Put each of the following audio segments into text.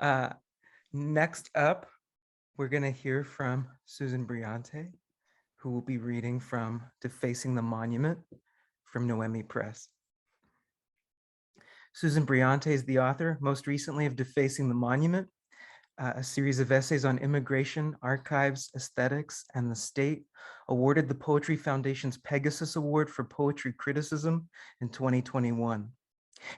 Uh, Next up, we're going to hear from Susan Briante, who will be reading from Defacing the Monument from Noemi Press. Susan Briante is the author, most recently, of Defacing the Monument, a series of essays on immigration, archives, aesthetics, and the state, awarded the Poetry Foundation's Pegasus Award for Poetry Criticism in 2021.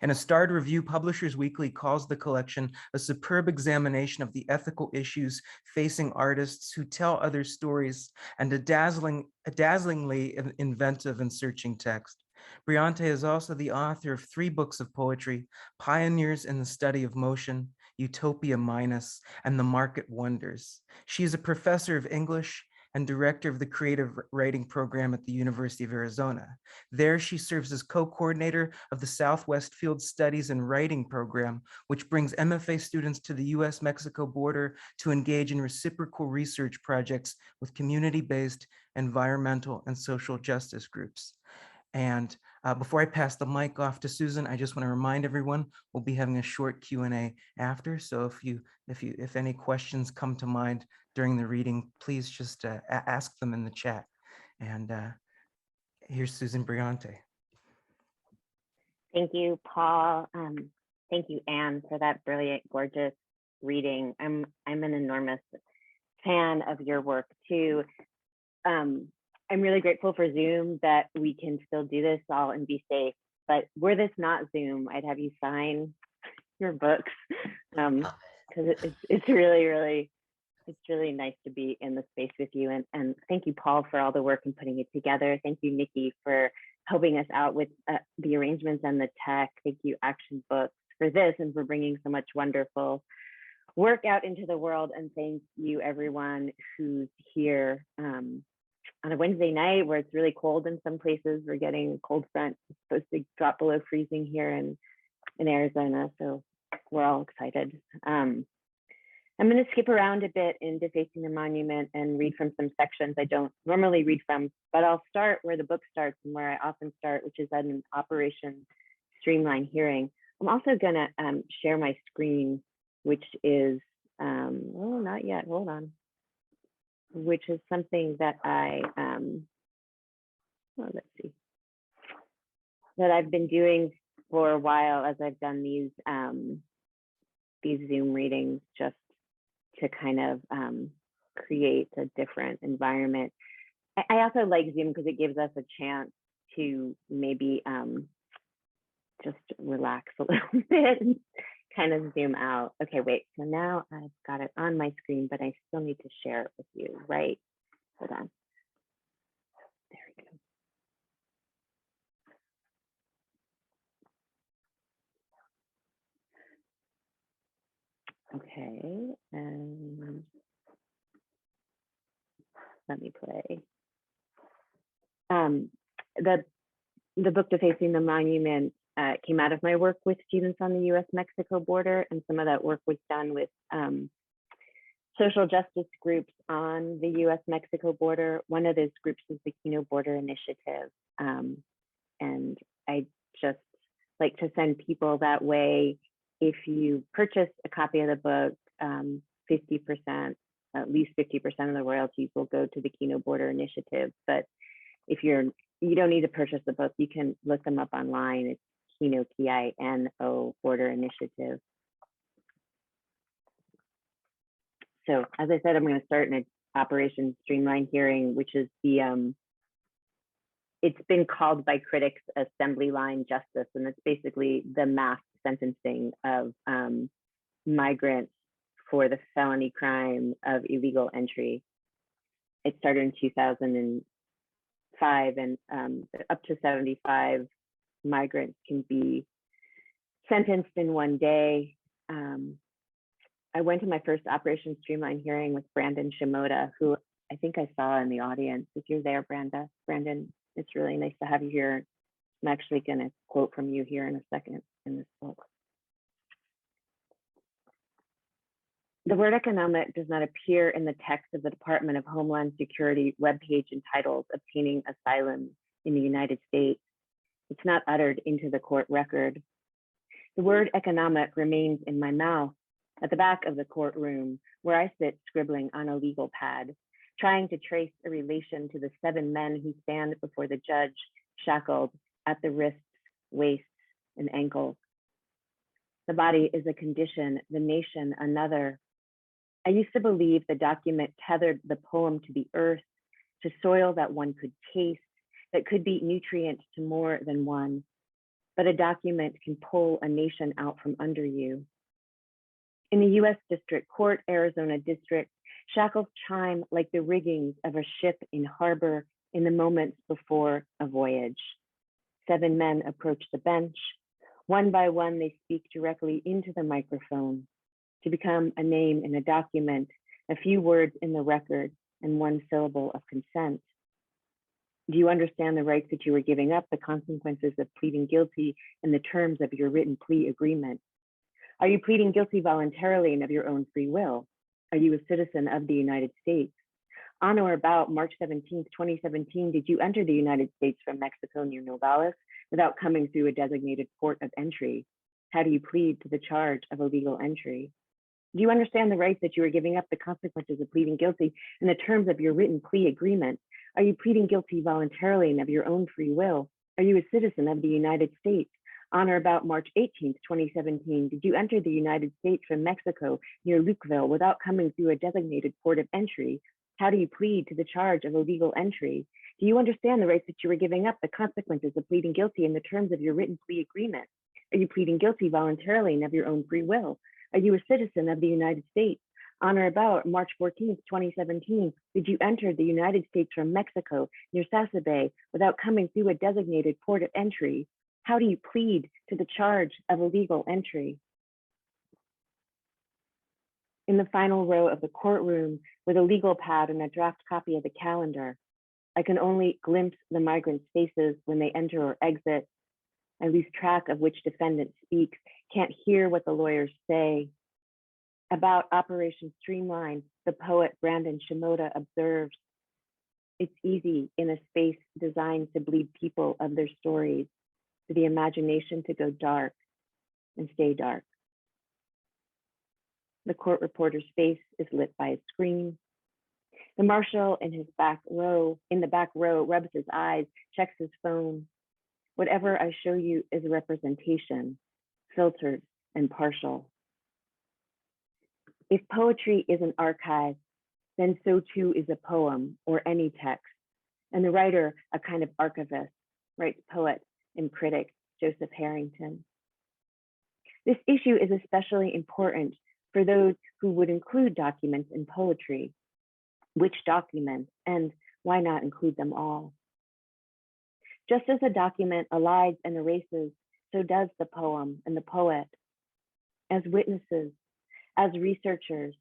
In a starred review, Publishers Weekly calls the collection a superb examination of the ethical issues facing artists who tell other stories and a dazzlingly inventive and searching text. Briante is also the author of 3 books of poetry, Pioneers in the Study of Motion, Utopia Minus, and The Market Wonders. She is a professor of English and director of the creative writing program at the University of Arizona. There, she serves as co-coordinator of the Southwest Field Studies and Writing program, which brings MFA students to the US-Mexico border to engage in reciprocal research projects with community-based environmental and social justice groups. And before I pass the mic off to Susan, I just want to remind everyone we'll be having a short Q&A after. So if any questions come to mind during the reading, please just ask them in the chat. And here's Susan Briante. Thank you, Paul. Thank you, Anne, for that brilliant, gorgeous reading. I'm an enormous fan of your work too. I'm really grateful for Zoom that we can still do this all and be safe. But were this not Zoom, I'd have you sign your books because it's really nice to be in the space with you. And thank you, Paul, for all the work and putting it together. Thank you, Nikki, for helping us out with the arrangements and the tech. Thank you, Action Books, for this and for bringing so much wonderful work out into the world. And thank you, everyone who's here on a Wednesday night where it's really cold in some places. We're getting a cold front. It's supposed to drop below freezing here in Arizona. So we're all excited. I'm going to skip around a bit in Defacing the Monument and read from some sections I don't normally read from, but I'll start where the book starts and where I often start, which is at an Operation Streamline hearing. I'm also going to share my screen, which is, oh, not yet, hold on, which is something that let's see, that I've been doing for a while as I've done these Zoom readings, just to kind of create a different environment. I also like Zoom because it gives us a chance to maybe just relax a little bit and kind of zoom out. Okay, wait, so now I've got it on my screen, but I still need to share it with you, right? Hold on. There we go. Okay, and let me play. The book Defacing the Monument came out of my work with students on the US-Mexico border, and some of that work was done with social justice groups on the US-Mexico border. One of those groups is the Kino Border Initiative, and I just like to send people that way. If you purchase a copy of the book, 50%, at least 50% of the royalties will go to the Kino Border Initiative. But if you don't need to purchase the book, you can look them up online. It's Kino, K-I-N-O, Border Initiative. So as I said, I'm going to start in an Operation Streamline hearing, which is the, it's been called by critics assembly line justice, and it's basically the mass sentencing of migrants for the felony crime of illegal entry. It started in 2005, and up to 75 migrants can be sentenced in one day. I went to my first Operation Streamline hearing with Brandon Shimoda, who I think I saw in the audience. If you're there, Brandon, it's really nice to have you here. I'm actually going to quote from you here in a second in this book. The word economic does not appear in the text of the Department of Homeland Security webpage entitled Obtaining Asylum in the United States. It's not uttered into the court record. The word economic remains in my mouth. at the back of the courtroom, where I sit scribbling on a legal pad, trying to trace a relation to the 7 men who stand before the judge, shackled at the wrists, waists, and ankles. The body is a condition, the nation another. I used to believe the document tethered the poem to the earth, to soil that one could taste, that could be nutrient to more than one. But a document can pull a nation out from under you. In the US District Court, Arizona District, shackles chime like the riggings of a ship in harbor in the moments before a voyage. 7 men approach the bench. One by one, they speak directly into the microphone to become a name in a document, a few words in the record, and 1 syllable of consent. Do you understand the rights that you are giving up, the consequences of pleading guilty, and the terms of your written plea agreement? Are you pleading guilty voluntarily and of your own free will? Are you a citizen of the United States? On or about March 17th, 2017, did you enter the United States from Mexico near Nogales without coming through a designated port of entry? How do you plead to the charge of illegal entry? Do you understand the rights that you are giving up, the consequences of pleading guilty, and the terms of your written plea agreement? Are you pleading guilty voluntarily and of your own free will? Are you a citizen of the United States? On or about March 18th, 2017, did you enter the United States from Mexico near Lukeville without coming through a designated port of entry? How do you plead to the charge of illegal entry? Do you understand the rights that you are giving up, the consequences of pleading guilty, and the terms of your written plea agreement? Are you pleading guilty voluntarily and of your own free will? Are you a citizen of the United States? On or about March 14th, 2017, did you enter the United States from Mexico near Sasa Bay without coming through a designated port of entry? How do you plead to the charge of illegal entry? In the final row of the courtroom, with a legal pad and a draft copy of the calendar, I can only glimpse the migrants' faces when they enter or exit. I lose track of which defendant speaks, can't hear what the lawyers say. About Operation Streamline, the poet Brandon Shimoda observes, it's easy in a space designed to bleed people of their stories, for the imagination to go dark and stay dark. The court reporter's face is lit by a screen. The marshal in the back row rubs his eyes, checks his phone. Whatever I show you is a representation, filtered and partial. If poetry is an archive, then so too is a poem or any text, and the writer a kind of archivist, writes poet and critic Joseph Harrington. This issue is especially important for those who would include documents in poetry. Which documents, and why not include them all? Just as a document elides and erases, so does the poem and the poet. As witnesses, as researchers,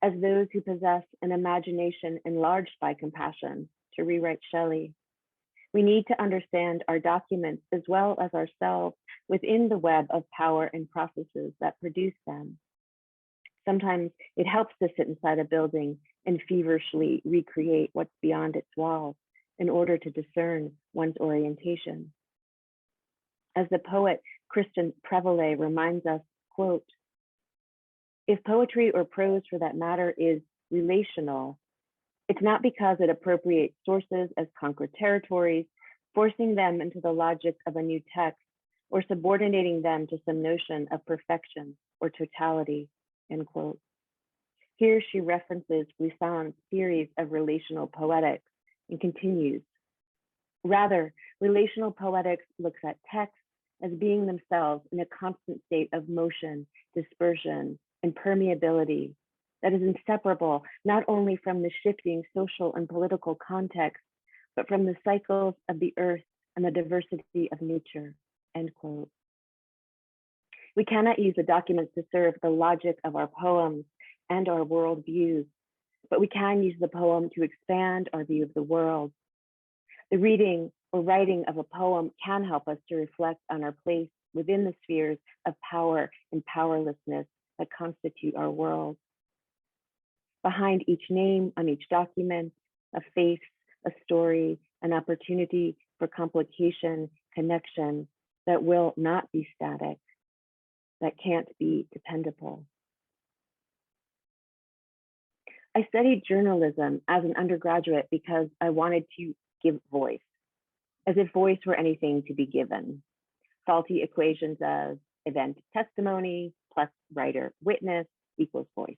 as those who possess an imagination enlarged by compassion, to rewrite Shelley, we need to understand our documents as well as ourselves within the web of power and processes that produce them. Sometimes it helps to sit inside a building and feverishly recreate what's beyond its walls in order to discern one's orientation. As the poet Christian Prevolet reminds us, quote, if poetry or prose for that matter is relational, it's not because it appropriates sources as conquered territories, forcing them into the logic of a new text, or subordinating them to some notion of perfection or totality, end quote. Here she references Glissant's theories of relational poetics and continues. Rather, relational poetics looks at texts as being themselves in a constant state of motion, dispersion, and permeability that is inseparable not only from the shifting social and political context, but from the cycles of the earth and the diversity of nature, end quote. We cannot use the documents to serve the logic of our poems and our worldviews, but we can use the poem to expand our view of the world. The reading or writing of a poem can help us to reflect on our place within the spheres of power and powerlessness that constitute our world. Behind each name on each document, a face, a story, an opportunity for complication, connection that will not be static, that can't be dependable. I studied journalism as an undergraduate because I wanted to give voice, as if voice were anything to be given. Faulty equations of event testimony plus writer witness equals voice.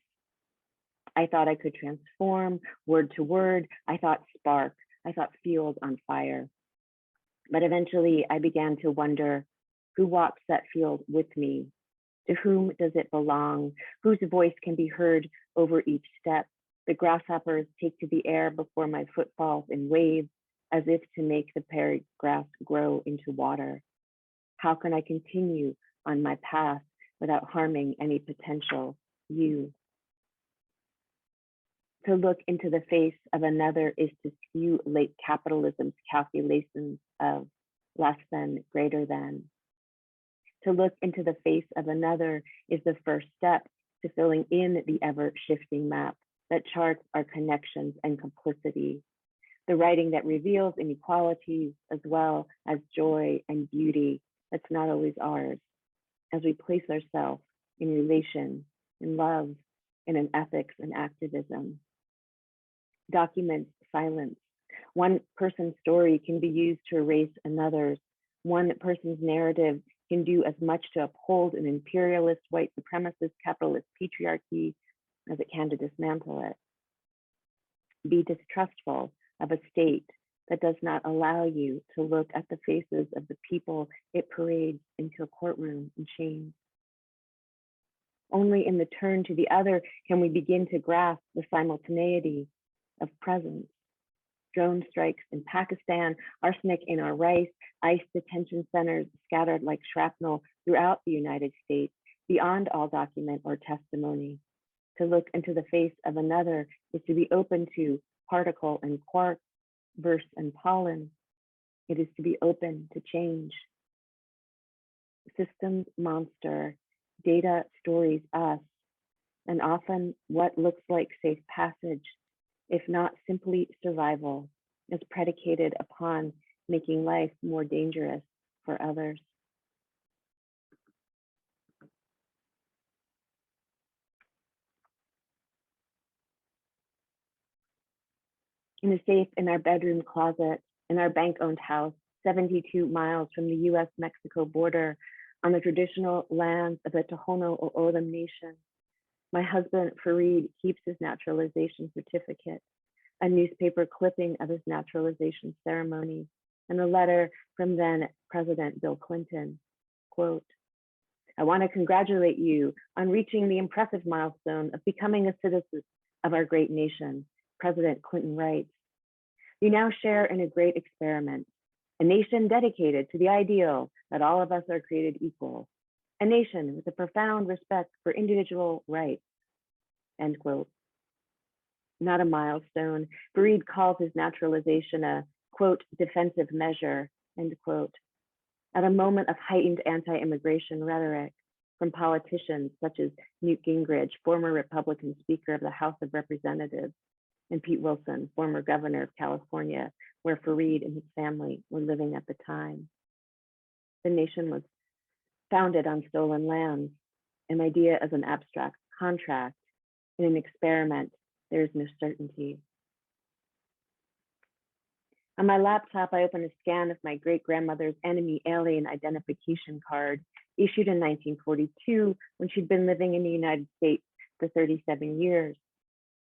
I thought I could transform word to word. I thought spark. I thought field on fire. But eventually I began to wonder, who walks that field with me? To whom does it belong? Whose voice can be heard over each step? The grasshoppers take to the air before my foot falls in waves, as if to make the prairie grass grow into water. How can I continue on my path without harming any potential you? To look into the face of another is to skew late capitalism's calculations of less than, greater than. To look into the face of another is the first step to filling in the ever-shifting map that charts our connections and complicity. The writing that reveals inequalities as well as joy and beauty that's not always ours, as we place ourselves in relation, in love, and in ethics and activism. Documents silence. One person's story can be used to erase another's. One person's narrative can do as much to uphold an imperialist, white supremacist, capitalist patriarchy as it can to dismantle it. Be distrustful of a state that does not allow you to look at the faces of the people it parades into a courtroom in chains. Only in the turn to the other can we begin to grasp the simultaneity of presence. Drone strikes in Pakistan, arsenic in our rice, ICE detention centers scattered like shrapnel throughout the United States, beyond all document or testimony. To look into the face of another is to be open to particle and quark, verse and pollen. It is to be open to change. Systems monster, data stories us, and often what looks like safe passage, if not simply survival, is predicated upon making life more dangerous for others. In a safe in our bedroom closet, in our bank-owned house, 72 miles from the US-Mexico border, on the traditional lands of the Tohono O'odham Nation, my husband, Fareed, keeps his naturalization certificate, a newspaper clipping of his naturalization ceremony, and a letter from then President Bill Clinton. Quote, I want to congratulate you on reaching the impressive milestone of becoming a citizen of our great nation, President Clinton writes. You now share in a great experiment, a nation dedicated to the ideal that all of us are created equal, a nation with a profound respect for individual rights, end quote. Not a milestone. Fareed calls his naturalization a, quote, defensive measure, end quote. At a moment of heightened anti-immigration rhetoric from politicians such as Newt Gingrich, former Republican Speaker of the House of Representatives, and Pete Wilson, former governor of California, where Fareed and his family were living at the time. The nation was founded on stolen lands, an idea as an abstract contract. In an experiment, there is no certainty. On my laptop, I open a scan of my great-grandmother's enemy alien identification card, issued in 1942 when she'd been living in the United States for 37 years.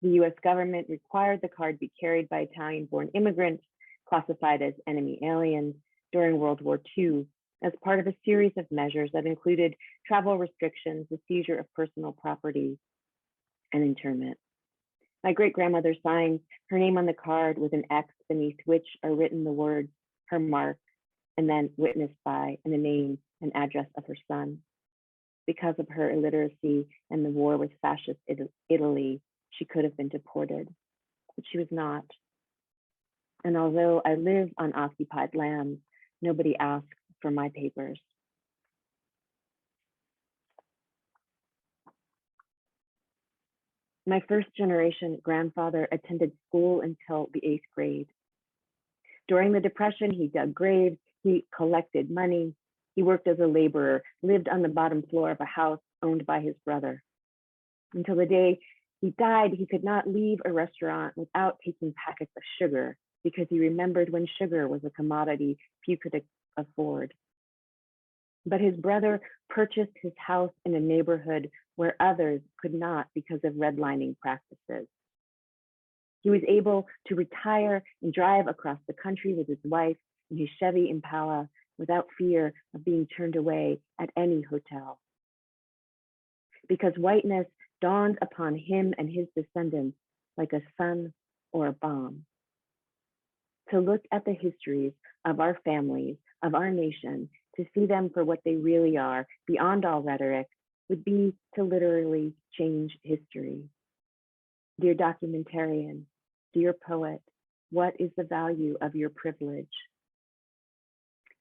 The US government required the card be carried by Italian-born immigrants classified as enemy aliens during World War II as part of a series of measures that included travel restrictions, the seizure of personal property, and internment. My great-grandmother signs her name on the card with an X beneath which are written the words, her mark, and then witnessed by, and the name and address of her son. Because of her illiteracy and the war with fascist Italy, she could have been deported, but she was not. And although I live on occupied lands, nobody asked for my papers. My first generation grandfather attended school until the 8th grade. During the Depression, he dug graves, he collected money, he worked as a laborer, lived on the bottom floor of a house owned by his brother, until the day He died, he could not leave a restaurant without taking packets of sugar because he remembered when sugar was a commodity few could afford. But his brother purchased his house in a neighborhood where others could not because of redlining practices. He was able to retire and drive across the country with his wife in his Chevy Impala without fear of being turned away at any hotel. Because whiteness dawned upon him and his descendants like a sun or a bomb. To look at the histories of our families, of our nation, to see them for what they really are, beyond all rhetoric, would be to literally change history. Dear documentarian, dear poet, what is the value of your privilege?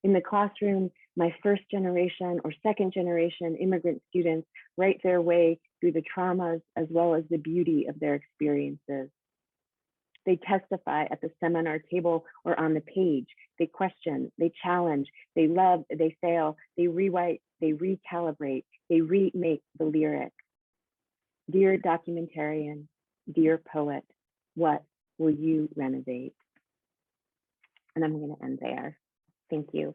In the classroom, my first generation or second generation immigrant students write their way through the traumas as well as the beauty of their experiences. They testify at the seminar table or on the page. They question, they challenge, they love, they fail, they rewrite, they recalibrate, they remake the lyric. Dear documentarian, dear poet, what will you renovate? And I'm going to end there. Thank you.